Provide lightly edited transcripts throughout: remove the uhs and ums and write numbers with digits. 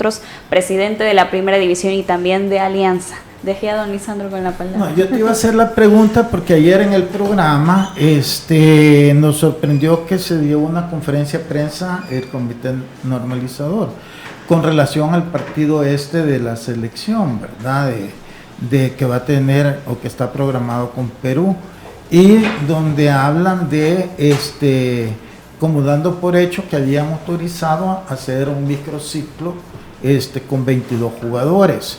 nosotros, presidente de la Primera División y también de Alianza. Dejé a don Lisandro con la palabra. No, yo te iba a hacer la pregunta porque ayer en el programa nos sorprendió que se dio una conferencia de prensa el comité normalizador con relación al partido de la selección, ¿verdad? De que va a tener o que está programado con Perú, y donde hablan de como dando por hecho que habían autorizado a hacer un microciclo con 22 jugadores.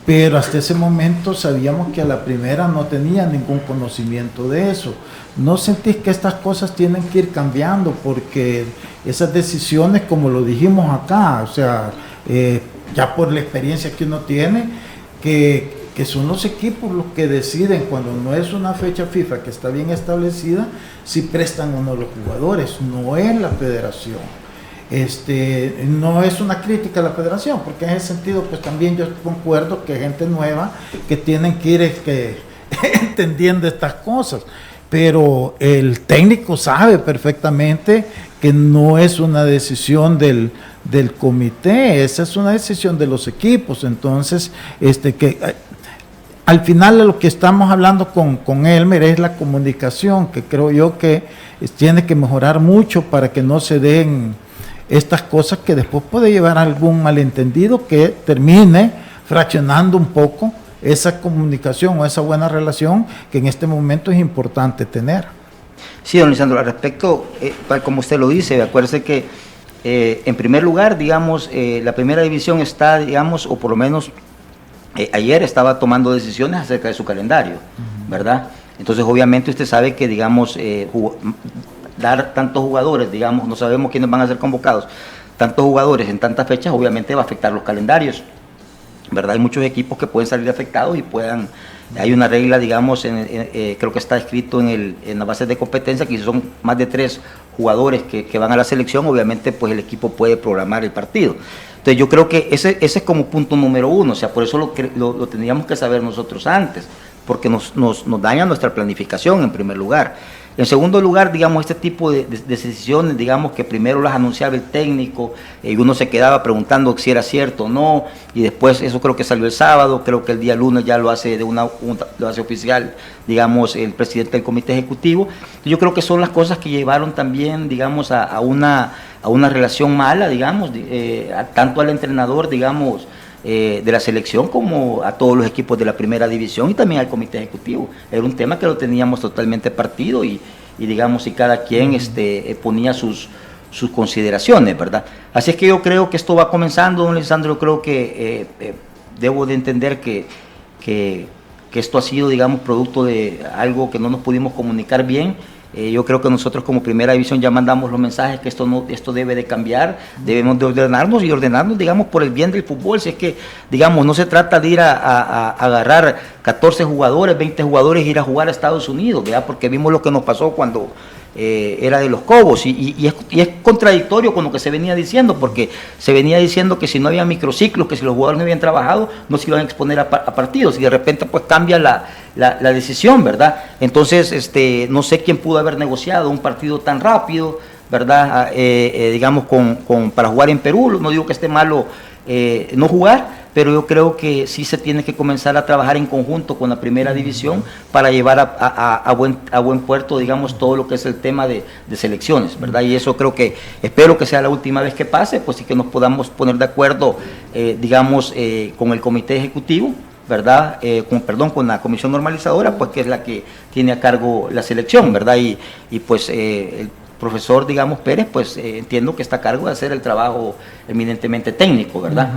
Pero hasta ese momento sabíamos que a la primera no tenía ningún conocimiento de eso. ¿No sentís que estas cosas tienen que ir cambiando? Porque esas decisiones, como lo dijimos acá, o sea, ya por la experiencia que uno tiene, que son los equipos los que deciden cuando no es una fecha FIFA que está bien establecida, si prestan o no los jugadores, no es la federación. No es una crítica a la federación, porque en ese sentido pues también yo concuerdo que hay gente nueva que tienen que ir entendiendo estas cosas, pero el técnico sabe perfectamente que no es una decisión del comité, esa es una decisión de los equipos. Entonces al final de lo que estamos hablando con Elmer es la comunicación, que creo yo que tiene que mejorar mucho para que no se den estas cosas que después puede llevar a algún malentendido que termine fraccionando un poco esa comunicación o esa buena relación que en este momento es importante tener. Sí, don Lisandro, al respecto, como usted lo dice, acuérdese que en primer lugar, digamos, la Primera División está, digamos, o por lo menos ayer estaba tomando decisiones acerca de su calendario, ¿verdad? Entonces, obviamente, usted sabe que, digamos, dar tantos jugadores, digamos, no sabemos quiénes van a ser convocados, tantos jugadores en tantas fechas, obviamente va a afectar los calendarios, ¿verdad? Hay muchos equipos que pueden salir afectados y hay una regla, digamos, creo que está escrito en la base de competencia, que si son más de 3 jugadores que van a la selección, obviamente pues el equipo puede programar el partido. Entonces yo creo que ese es como punto número 1, o sea, por eso lo tendríamos que saber nosotros antes, porque nos daña nuestra planificación en primer lugar. En segundo lugar, digamos, este tipo de decisiones, digamos, que primero las anunciaba el técnico y uno se quedaba preguntando si era cierto o no, y después eso creo que salió el sábado, creo que el día lunes ya lo hace lo hace oficial, digamos, el presidente del comité ejecutivo. Yo creo que son las cosas que llevaron también, digamos, a una relación mala, digamos, tanto al entrenador, digamos, de la selección como a todos los equipos de la Primera División y también al comité ejecutivo. Era un tema que lo teníamos totalmente partido y digamos, y cada quien ponía sus consideraciones, ¿verdad? Así es que yo creo que esto va comenzando, don Lisandro. Yo creo que debo de entender que esto ha sido, digamos, producto de algo que no nos pudimos comunicar bien. Yo creo que nosotros como Primera División ya mandamos los mensajes que esto debe de cambiar, debemos de ordenarnos, digamos, por el bien del fútbol. Si es que, digamos, no se trata de ir a agarrar 14 jugadores, 20 jugadores e ir a jugar a Estados Unidos, ¿verdad? Porque vimos lo que nos pasó cuando era de los Cobos y es contradictorio con lo que se venía diciendo, porque se venía diciendo que si no había microciclos, que si los jugadores no habían trabajado, no se iban a exponer a partidos, y de repente pues cambia la decisión, ¿verdad? Entonces, no sé quién pudo haber negociado un partido tan rápido, ¿verdad? Digamos, para jugar en Perú. No digo que esté malo no jugar, pero yo creo que sí se tiene que comenzar a trabajar en conjunto con la Primera División para llevar a buen puerto, digamos, todo lo que es el tema de selecciones, ¿verdad? Y eso espero que sea la última vez que pase, pues sí que nos podamos poner de acuerdo, digamos, con el comité ejecutivo, ¿verdad? Con la comisión normalizadora, pues que es la que tiene a cargo la selección, ¿verdad? Y pues el profesor, digamos, Pérez, pues entiendo que está a cargo de hacer el trabajo eminentemente técnico, ¿verdad?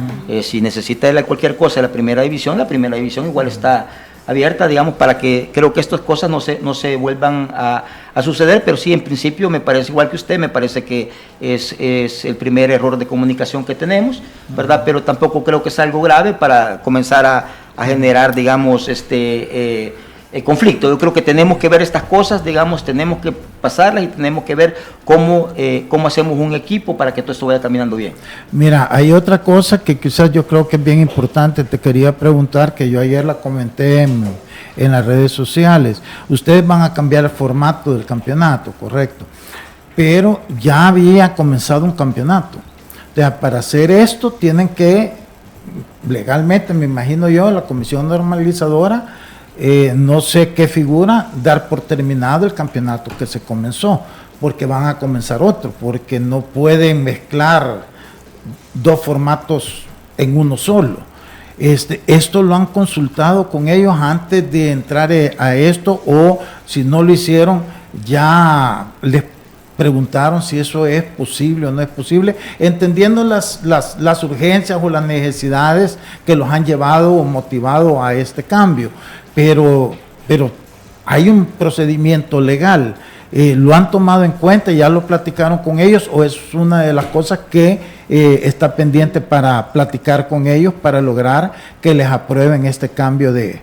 Si necesita cualquier cosa de la Primera División igual está abierta, digamos, para que creo que estas cosas no se vuelvan a suceder, pero sí, en principio me parece igual que usted, me parece que es el primer error de comunicación que tenemos, ¿verdad? Pero tampoco creo que es algo grave para comenzar a generar, digamos, conflicto. Yo creo que tenemos que ver estas cosas, digamos, tenemos que pasarlas y tenemos que ver cómo hacemos un equipo para que todo esto vaya caminando bien. Mira, hay otra cosa que quizás yo creo que es bien importante, te quería preguntar, que yo ayer la comenté en las redes sociales. Ustedes van a cambiar el formato del campeonato, correcto, pero ya había comenzado un campeonato. O sea, para hacer esto tienen que, legalmente, me imagino yo, la comisión normalizadora, no sé qué figura, dar por terminado el campeonato que se comenzó, porque van a comenzar otro, porque no pueden mezclar dos formatos en uno solo. Esto lo han consultado con ellos antes de entrar a esto, o si no lo hicieron, ya les preguntaron si eso es posible o no es posible, entendiendo las urgencias o las necesidades que los han llevado o motivado a este cambio. Pero hay un procedimiento legal, lo han tomado en cuenta, ya lo platicaron con ellos, o es una de las cosas que está pendiente para platicar con ellos para lograr que les aprueben este cambio de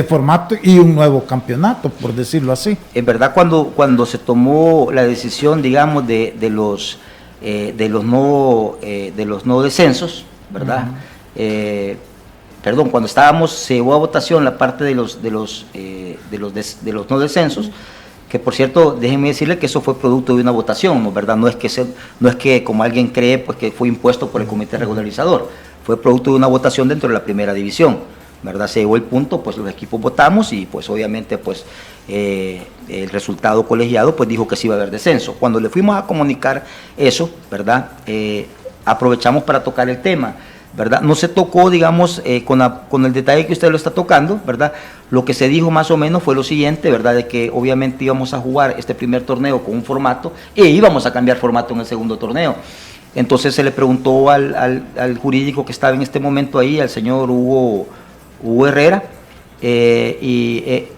formato y un nuevo campeonato, por decirlo así. En verdad, cuando se tomó la decisión, digamos, de los no descensos, ¿verdad? Perdón, cuando se llevó a votación la parte de los no descensos, que por cierto, déjenme decirle que eso fue producto de una votación, ¿no? ¿Verdad? No es que como alguien cree, pues que fue impuesto por el comité regularizador, fue producto de una votación dentro de la primera división, ¿verdad? Se llegó el punto, pues los equipos votamos y pues obviamente pues el resultado colegiado pues dijo que sí iba a haber descenso. Cuando le fuimos a comunicar eso, ¿verdad? Aprovechamos para tocar el tema, ¿verdad? No se tocó, digamos, con el detalle que usted lo está tocando, ¿verdad? Lo que se dijo más o menos fue lo siguiente, ¿verdad? De que obviamente íbamos a jugar este primer torneo con un formato e íbamos a cambiar formato en el segundo torneo. Entonces se le preguntó al jurídico que estaba en este momento ahí, al señor Hugo Herrera,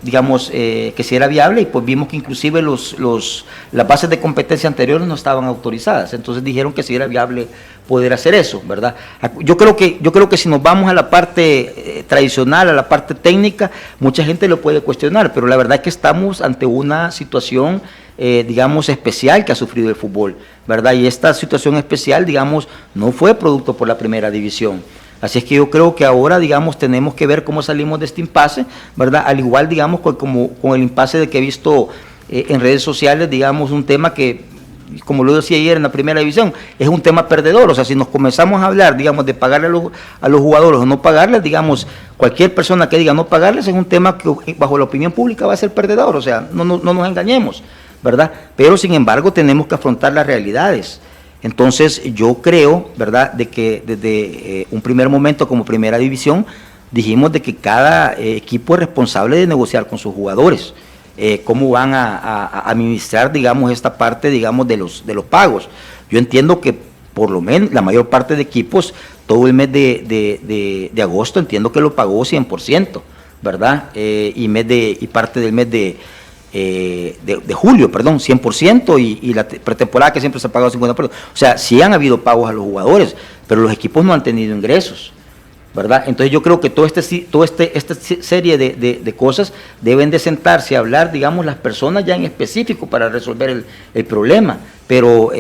digamos que si era viable, y pues vimos que inclusive las bases de competencia anteriores no estaban autorizadas, entonces dijeron que si era viable poder hacer eso, ¿verdad? Yo creo que si nos vamos a la parte tradicional, a la parte técnica, mucha gente lo puede cuestionar, pero la verdad es que estamos ante una situación digamos especial que ha sufrido el fútbol, ¿verdad? Y esta situación especial, digamos, no fue producto por la primera división. Así es que yo creo que ahora, digamos, tenemos que ver cómo salimos de este impasse, ¿verdad? Al igual, digamos, con el impasse de que he visto en redes sociales, digamos, un tema que, como lo decía ayer en la primera división, es un tema perdedor. O sea, si nos comenzamos a hablar, digamos, de pagarle a los jugadores o no pagarles, digamos, cualquier persona que diga no pagarles es un tema que bajo la opinión pública va a ser perdedor. O sea, no nos engañemos, ¿verdad? Pero, sin embargo, tenemos que afrontar las realidades. Entonces yo creo, ¿verdad?, de que desde un primer momento como primera división dijimos de que cada equipo es responsable de negociar con sus jugadores, cómo van a administrar, digamos, esta parte, digamos, de los pagos. Yo entiendo que por lo menos la mayor parte de equipos, todo el mes de agosto entiendo que lo pagó 100%, ¿verdad? Y parte del mes de julio, perdón, 100%, y la pretemporada que siempre se ha pagado 50%. O sea, sí han habido pagos a los jugadores, pero los equipos no han tenido ingresos, ¿verdad? Entonces yo creo que esta serie de cosas deben de sentarse a hablar, digamos, las personas ya en específico para resolver el problema, pero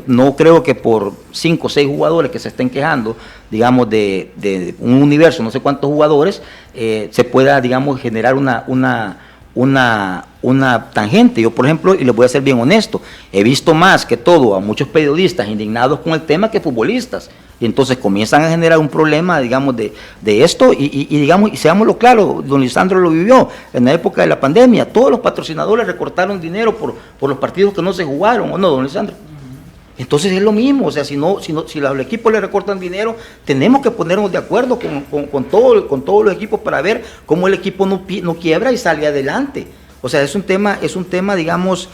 no creo que por 5 o 6 jugadores que se estén quejando, digamos, de un universo, no sé cuántos jugadores, se pueda, digamos, generar una tangente. Yo, por ejemplo, y les voy a ser bien honesto, he visto más que todo a muchos periodistas indignados con el tema que futbolistas, y entonces comienzan a generar un problema, digamos, de esto, y digamos, y seámoslo claro, don Lisandro lo vivió en la época de la pandemia, todos los patrocinadores recortaron dinero por los partidos que no se jugaron, ¿o no, don Lisandro? Entonces es lo mismo, o sea, si los equipos le recortan dinero, tenemos que ponernos de acuerdo con todos los equipos para ver cómo el equipo no quiebra y sale adelante. O sea, es un tema, digamos,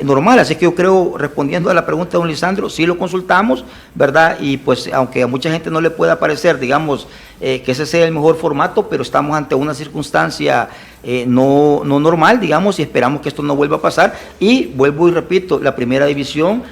normal. Así que yo creo, respondiendo a la pregunta de don Lisandro, sí lo consultamos, ¿verdad? Y pues, aunque a mucha gente no le pueda parecer, digamos, que ese sea el mejor formato, pero estamos ante una circunstancia no normal, digamos, y esperamos que esto no vuelva a pasar. Y vuelvo y repito, la primera división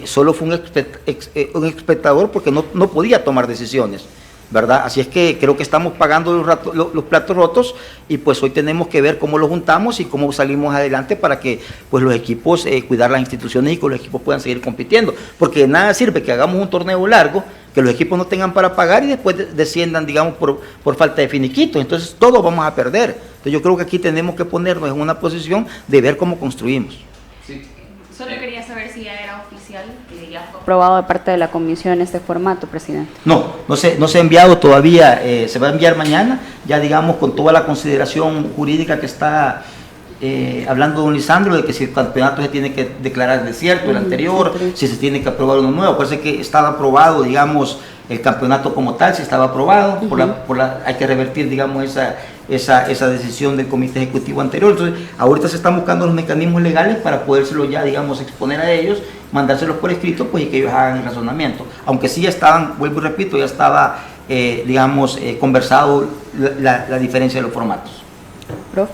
solo fue un espectador porque no podía tomar decisiones, ¿verdad? Así es que creo que estamos pagando los platos rotos, y pues hoy tenemos que ver cómo lo juntamos y cómo salimos adelante para que pues los equipos, cuidar las instituciones y que los equipos puedan seguir compitiendo, porque de nada sirve que hagamos un torneo largo, que los equipos no tengan para pagar y después desciendan, digamos, por falta de finiquitos. Entonces todos vamos a perder. Entonces yo creo que aquí tenemos que ponernos en una posición de ver cómo construimos. Sí. Solo quería saber si ya era oficial, que ya fue aprobado de parte de la comisión este formato, presidente? No se ha enviado todavía, se va a enviar mañana, ya digamos con toda la consideración jurídica que está hablando don Lisandro, de que si el campeonato se tiene que declarar desierto, el anterior, si se tiene que aprobar uno nuevo. Parece que estaba aprobado, digamos, el campeonato como tal, si estaba aprobado, hay que revertir, digamos, esa decisión del comité ejecutivo anterior. Entonces, ahorita se están buscando los mecanismos legales para podérselo ya, digamos, exponer a ellos, mandárselos por escrito, pues, y que ellos hagan el razonamiento. Aunque sí ya estaban, vuelvo y repito, ya estaba, conversado la diferencia de los formatos. Profe.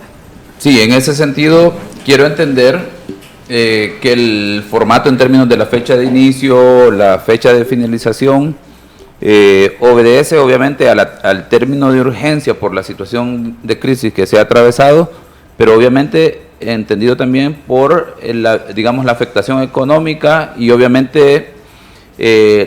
Sí, en ese sentido, quiero entender que el formato en términos de la fecha de inicio, la fecha de finalización, obedece obviamente al término de urgencia por la situación de crisis que se ha atravesado, pero obviamente entendido también por digamos, la afectación económica y obviamente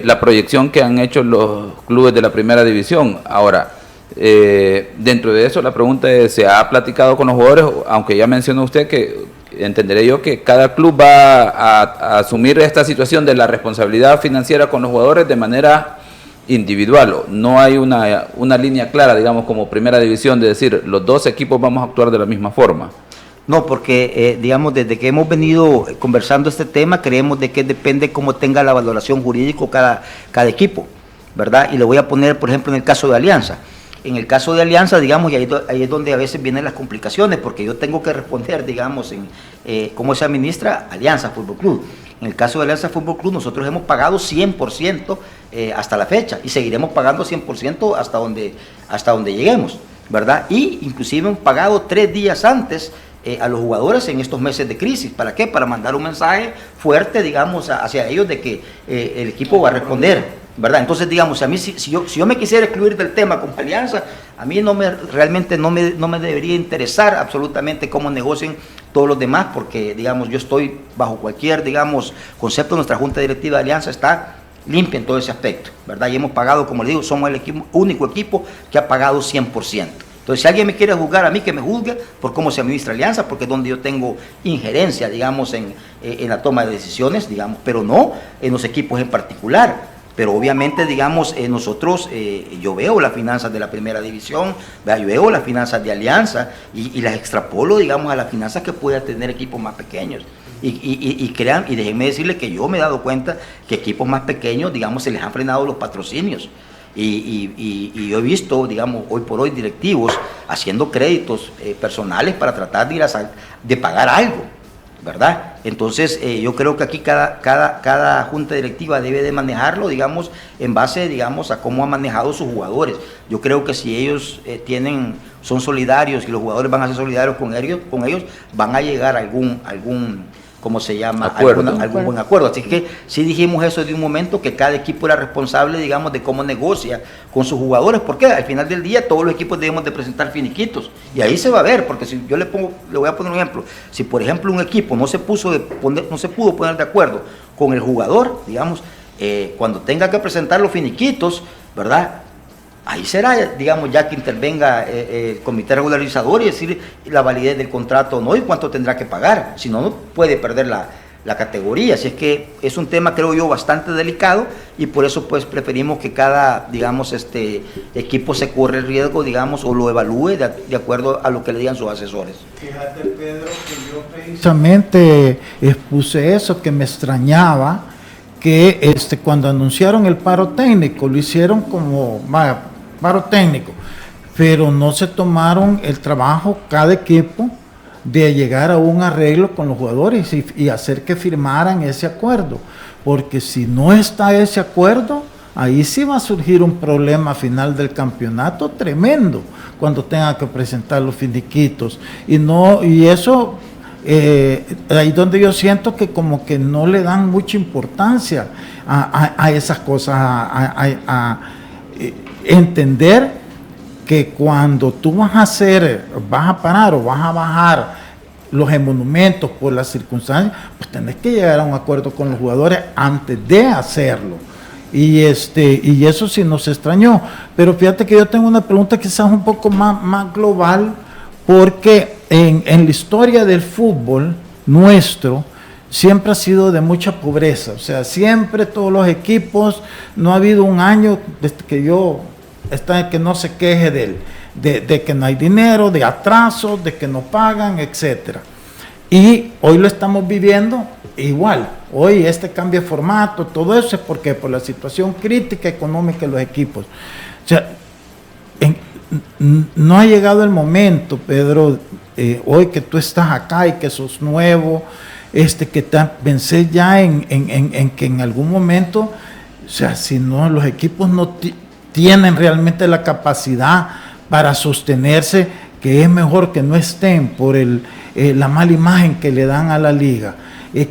la proyección que han hecho los clubes de la primera división. Ahora, dentro de eso la pregunta es, ¿se ha platicado con los jugadores? Aunque ya mencionó usted que entenderé yo que cada club va a asumir esta situación de la responsabilidad financiera con los jugadores de manera individual. No hay una línea clara, digamos, como primera división, de decir, los dos equipos vamos a actuar de la misma forma. No, porque, digamos, desde que hemos venido conversando este tema, creemos de que depende cómo tenga la valoración jurídica cada equipo, ¿verdad? Y le voy a poner, por ejemplo, en el caso de Alianza. En el caso de Alianza, digamos, y ahí es donde a veces vienen las complicaciones, porque yo tengo que responder, digamos, cómo se administra Alianza Fútbol Club. En el caso de Alianza Fútbol Club, nosotros hemos pagado 100% hasta la fecha y seguiremos pagando 100% hasta donde lleguemos, ¿verdad? Y inclusive hemos pagado 3 días antes a los jugadores en estos meses de crisis. ¿Para qué? Para mandar un mensaje fuerte, digamos, hacia ellos de que el equipo va a responder, ¿verdad? Entonces, digamos, a mí si yo me quisiera excluir del tema con Alianza, a mí realmente no me debería interesar absolutamente cómo negocien todos los demás, porque, digamos, yo estoy bajo cualquier, digamos, concepto. Nuestra Junta Directiva de Alianza está limpia en todo ese aspecto, ¿verdad? Y hemos pagado, como le digo, somos el único equipo que ha pagado 100%. Entonces, si alguien me quiere juzgar a mí, que me juzgue por cómo se administra Alianza, porque es donde yo tengo injerencia, digamos, en la toma de decisiones, digamos, pero no en los equipos en particular. Pero obviamente, digamos, nosotros, yo veo las finanzas de la primera división, yo veo las finanzas de Alianza y las extrapolo, digamos, a las finanzas que pueda tener equipos más pequeños. Y crean, y déjenme decirles que yo me he dado cuenta que equipos más pequeños, digamos, se les han frenado los patrocinios. Y yo he visto, digamos, hoy por hoy directivos haciendo créditos personales para tratar de pagar algo, ¿verdad? Entonces, yo creo que aquí cada junta directiva debe de manejarlo, digamos, en base, digamos, a cómo han manejado sus jugadores. Yo creo que si ellos son solidarios y los jugadores van a ser solidarios con ellos van a llegar a algún ¿cómo se llama? Algún buen acuerdo. Así que sí dijimos eso de un momento, que cada equipo era responsable, digamos, de cómo negocia con sus jugadores, porque al final del día todos los equipos debemos de presentar finiquitos, y ahí se va a ver, porque si yo le voy a poner un ejemplo, si por ejemplo un equipo no se pudo poner de acuerdo con el jugador, digamos, cuando tenga que presentar los finiquitos, ¿verdad? Ahí será, digamos, ya que intervenga el comité regularizador y decir la validez del contrato o no y cuánto tendrá que pagar. Si no, no puede perder la categoría. Así es que es un tema, creo yo, bastante delicado, y por eso pues preferimos que cada, digamos, equipo se corre el riesgo, digamos, o lo evalúe de acuerdo a lo que le digan sus asesores. Fíjate, Pedro, que yo precisamente expuse eso, que me extrañaba que cuando anunciaron el paro técnico, lo hicieron como paro técnico, pero no se tomaron el trabajo cada equipo de llegar a un arreglo con los jugadores y hacer que firmaran ese acuerdo, porque si no está ese acuerdo, ahí sí va a surgir un problema final del campeonato tremendo, cuando tenga que presentar los finiquitos, y eso ahí donde yo siento que como que no le dan mucha importancia a esas cosas, a entender que cuando tú vas a parar o vas a bajar los emolumentos por las circunstancias, pues tenés que llegar a un acuerdo con los jugadores antes de hacerlo. Y eso sí nos extrañó. Pero fíjate que yo tengo una pregunta quizás un poco más global, porque en la historia del fútbol nuestro siempre ha sido de mucha pobreza, o sea, siempre todos los equipos, no ha habido un año desde que yo está que no se queje de que no hay dinero, de atrasos, de que no pagan, etcétera. Y hoy lo estamos viviendo igual. Hoy cambio de formato, todo eso es porque por la situación crítica económica de los equipos. O sea, no ha llegado el momento, Pedro, hoy que tú estás acá y que sos nuevo, que pensé ya en que en algún momento, o sea, si no, los equipos no tienen realmente la capacidad para sostenerse, que es mejor que no estén por la mala imagen que le dan a la liga.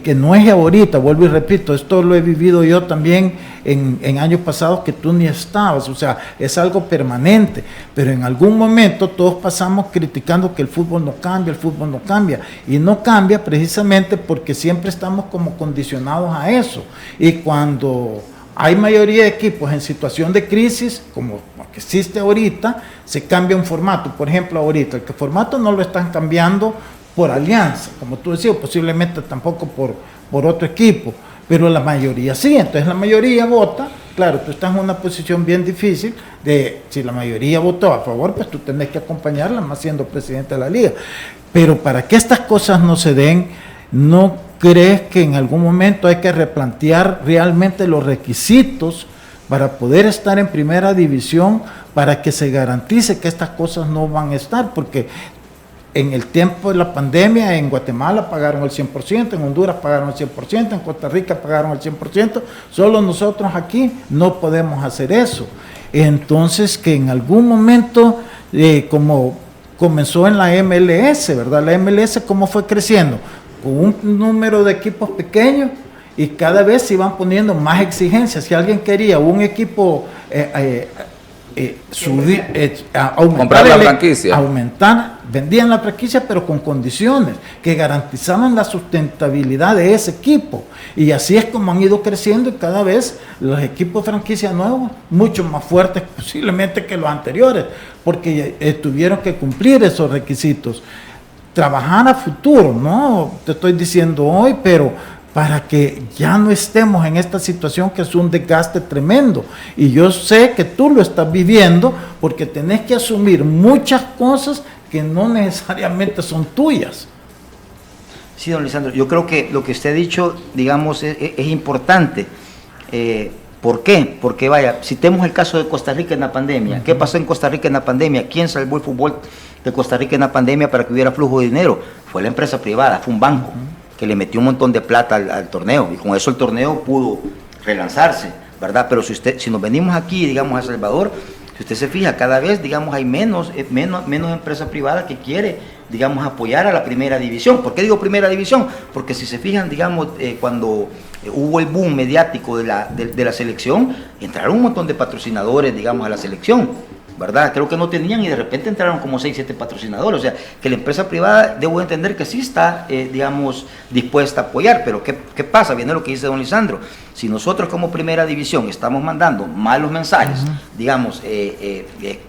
Que no es ahorita, vuelvo y repito, esto lo he vivido yo también en años pasados que tú ni estabas, o sea, es algo permanente, pero en algún momento todos pasamos criticando que el fútbol no cambia, y no cambia precisamente porque siempre estamos como condicionados a eso, y cuando hay mayoría de equipos en situación de crisis, como que existe ahorita, se cambia un formato. Por ejemplo, ahorita el formato no lo están cambiando por alianza, como tú decías, posiblemente tampoco por otro equipo, pero la mayoría sí, entonces la mayoría vota. Claro, tú estás en una posición bien difícil de, si la mayoría votó a favor, pues tú tenés que acompañarla, más siendo presidente de la liga. Pero para que estas cosas no se den, ¿no crees que en algún momento hay que replantear realmente los requisitos para poder estar en primera división, para que se garantice que estas cosas no van a estar? Porque en el tiempo de la pandemia, en Guatemala pagaron el 100%, en Honduras pagaron el 100%, en Costa Rica pagaron el 100%, solo nosotros aquí no podemos hacer eso. Entonces, que en algún momento, como comenzó en la MLS, ¿verdad? La MLS, ¿cómo fue creciendo? Con un número de equipos pequeños y cada vez se iban poniendo más exigencias. Si alguien quería un equipo comprar la franquicia, vendían la franquicia, pero con condiciones que garantizaban la sustentabilidad de ese equipo, y así es como han ido creciendo, y cada vez los equipos de franquicia nuevos mucho más fuertes posiblemente que los anteriores, porque tuvieron que cumplir esos requisitos, trabajar a futuro, no te estoy diciendo hoy, pero para que ya no estemos en esta situación que es un desgaste tremendo. Y yo sé que tú lo estás viviendo porque tenés que asumir muchas cosas que no necesariamente son tuyas. Sí, don Lisandro, yo creo que lo que usted ha dicho, digamos, es importante. ¿Por qué? Porque vaya, citemos el caso de Costa Rica en la pandemia. ¿Qué pasó en Costa Rica en la pandemia? ¿Quién salvó el fútbol de Costa Rica en la pandemia para que hubiera flujo de dinero? Fue la empresa privada, fue un banco que le metió un montón de plata al torneo, y con eso el torneo pudo relanzarse, ¿verdad? Pero si nos venimos aquí, digamos, a El Salvador, si usted se fija, cada vez, digamos, hay menos empresa privada que quiere, digamos, apoyar a la primera división. ¿Por qué digo primera división? Porque si se fijan, digamos, cuando hubo el boom mediático de la selección, entraron un montón de patrocinadores, digamos, a la selección, ¿verdad? Creo que no tenían, y de repente entraron como 6, 7 patrocinadores. O sea, que la empresa privada, debo entender que sí está, digamos, dispuesta a apoyar. Pero ¿qué pasa? Viene lo que dice don Lisandro. Si nosotros como primera división estamos mandando malos mensajes, digamos,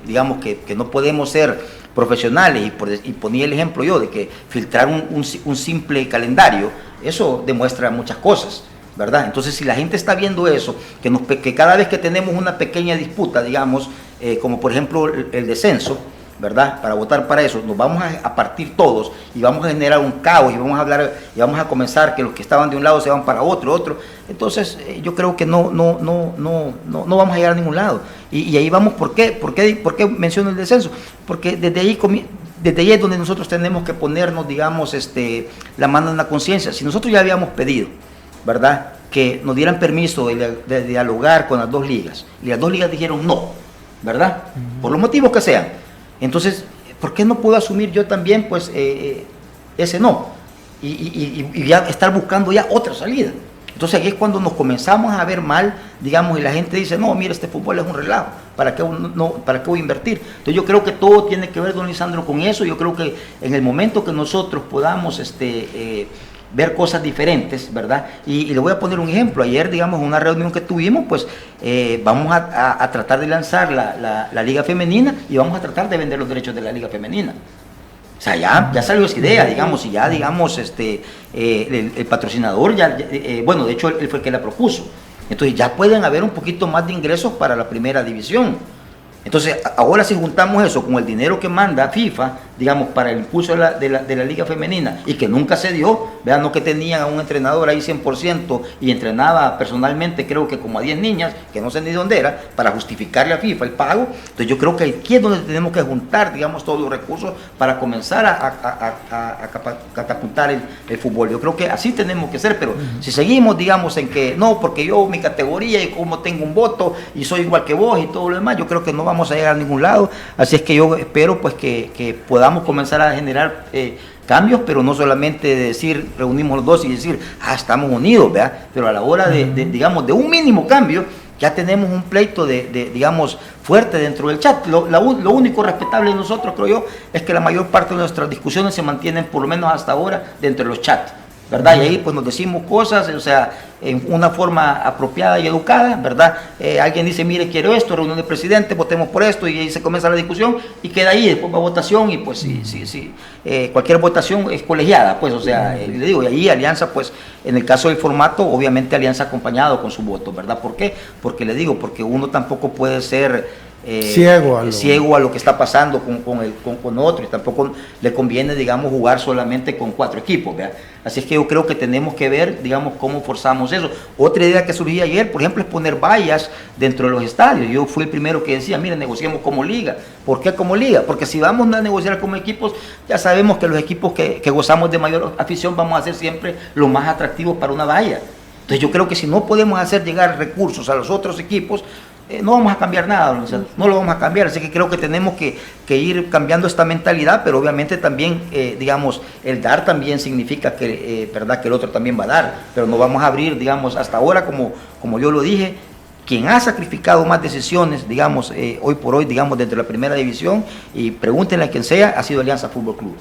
digamos que no podemos ser profesionales, y ponía el ejemplo yo de que filtrar un simple calendario, eso demuestra muchas cosas, ¿verdad? Entonces, si la gente está viendo eso, que cada vez que tenemos una pequeña disputa, digamos, como por ejemplo el descenso, ¿verdad? Para votar para eso, nos vamos a partir todos y vamos a generar un caos, y vamos a hablar, y vamos a comenzar que los que estaban de un lado se van para otro. Entonces, yo creo que no vamos a llegar a ningún lado. Y ahí vamos. ¿Por qué menciono el descenso? Porque desde ahí es donde nosotros tenemos que ponernos, digamos, la mano en la conciencia. Si nosotros ya habíamos pedido, ¿verdad?, que nos dieran permiso de dialogar con las dos ligas, y las dos ligas dijeron no, ¿verdad?, por los motivos que sean. Entonces, ¿por qué no puedo asumir yo también, pues, ese no? Y ya estar buscando ya otra salida. Entonces, aquí es cuando nos comenzamos a ver mal, digamos, y la gente dice, no, mira, este fútbol es un relajo, ¿para qué voy a invertir? Entonces, yo creo que todo tiene que ver, don Lisandro, con eso. Yo creo que en el momento que nosotros podamos ver cosas diferentes, ¿verdad? Y le voy a poner un ejemplo. Ayer, digamos, en una reunión que tuvimos, pues vamos a tratar de lanzar la Liga Femenina, y vamos a tratar de vender los derechos de la Liga Femenina. sea, ya salió esa idea, digamos, y ya, digamos, el patrocinador, bueno, de hecho, él fue el que la propuso. Entonces ya pueden haber un poquito más de ingresos para la primera división. Entonces, ahora si juntamos eso con el dinero que manda FIFA, digamos, para el impulso de la liga femenina, y que nunca se dio, vean, no que tenían a un entrenador ahí 100% y entrenaba personalmente, creo que como a 10 niñas, que no sé ni dónde era, para justificarle a FIFA el pago. Entonces yo creo que aquí es donde tenemos que juntar, digamos, todos los recursos para comenzar a catapultar el fútbol. Yo creo que así tenemos que ser, pero si seguimos, digamos, en que no, porque yo mi categoría y como tengo un voto y soy igual que vos y todo lo demás, yo creo que no vamos a llegar a ningún lado. Así es que yo espero pues que podamos comenzar a generar cambios, pero no solamente decir, reunimos los dos y decir, estamos unidos, ¿verdad? Pero a la hora digamos, de un mínimo cambio, ya tenemos un pleito digamos, fuerte dentro del chat. Lo único respetable de nosotros, creo yo, es que la mayor parte de nuestras discusiones se mantienen, por lo menos hasta ahora, dentro de los chats, ¿verdad? Y ahí pues nos decimos cosas, o sea, en una forma apropiada y educada, ¿verdad? Alguien dice, mire, quiero esto, reunión de presidente, votemos por esto, y ahí se comienza la discusión y queda ahí, después va a votación, y pues sí, cualquier votación es colegiada, pues, o sea, le digo, y ahí Alianza, pues, en el caso del formato, obviamente Alianza acompañado con su voto, ¿verdad? ¿Por qué? Porque le digo, porque uno tampoco puede ser ciego a lo que está pasando con otro, y tampoco le conviene, digamos, jugar solamente con 4 equipos, ¿verdad? Así es que yo creo que tenemos que ver, digamos, cómo forzamos eso. Otra idea que surgía ayer, por ejemplo, es poner vallas dentro de los estadios. Yo fui el primero que decía, mire, negociemos como liga. ¿Por qué como liga? Porque si vamos a negociar como equipos, ya sabemos que los equipos que gozamos de mayor afición vamos a ser siempre los más atractivos para una valla. Entonces yo creo que si no podemos hacer llegar recursos a los otros equipos, no vamos a cambiar nada, o sea, no lo vamos a cambiar. Así que creo que tenemos que ir cambiando esta mentalidad, pero obviamente también, digamos, el dar también significa que, ¿verdad?, que el otro también va a dar, pero no vamos a abrir, digamos, hasta ahora, como yo lo dije, quien ha sacrificado más decisiones, digamos, hoy por hoy, digamos, dentro de la primera división, y pregúntenle a quien sea, ha sido Alianza Fútbol Club.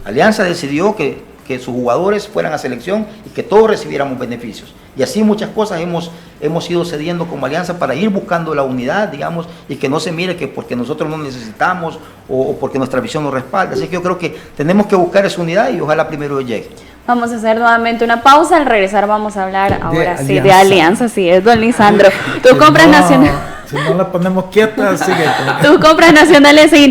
Alianza decidió que sus jugadores fueran a selección y que todos recibiéramos beneficios. Y así muchas cosas hemos ido cediendo como Alianza para ir buscando la unidad, digamos, y que no se mire que porque nosotros no necesitamos o porque nuestra visión nos respalda. Así que yo creo que tenemos que buscar esa unidad y ojalá primero llegue. Vamos a hacer nuevamente una pausa. Al regresar vamos a hablar ahora sí Alianza. de Alianza, sí, es don Lisandro. Tú compras nacional. Si no la ponemos quieta, sigue. Tú compras nacionales e internacionales.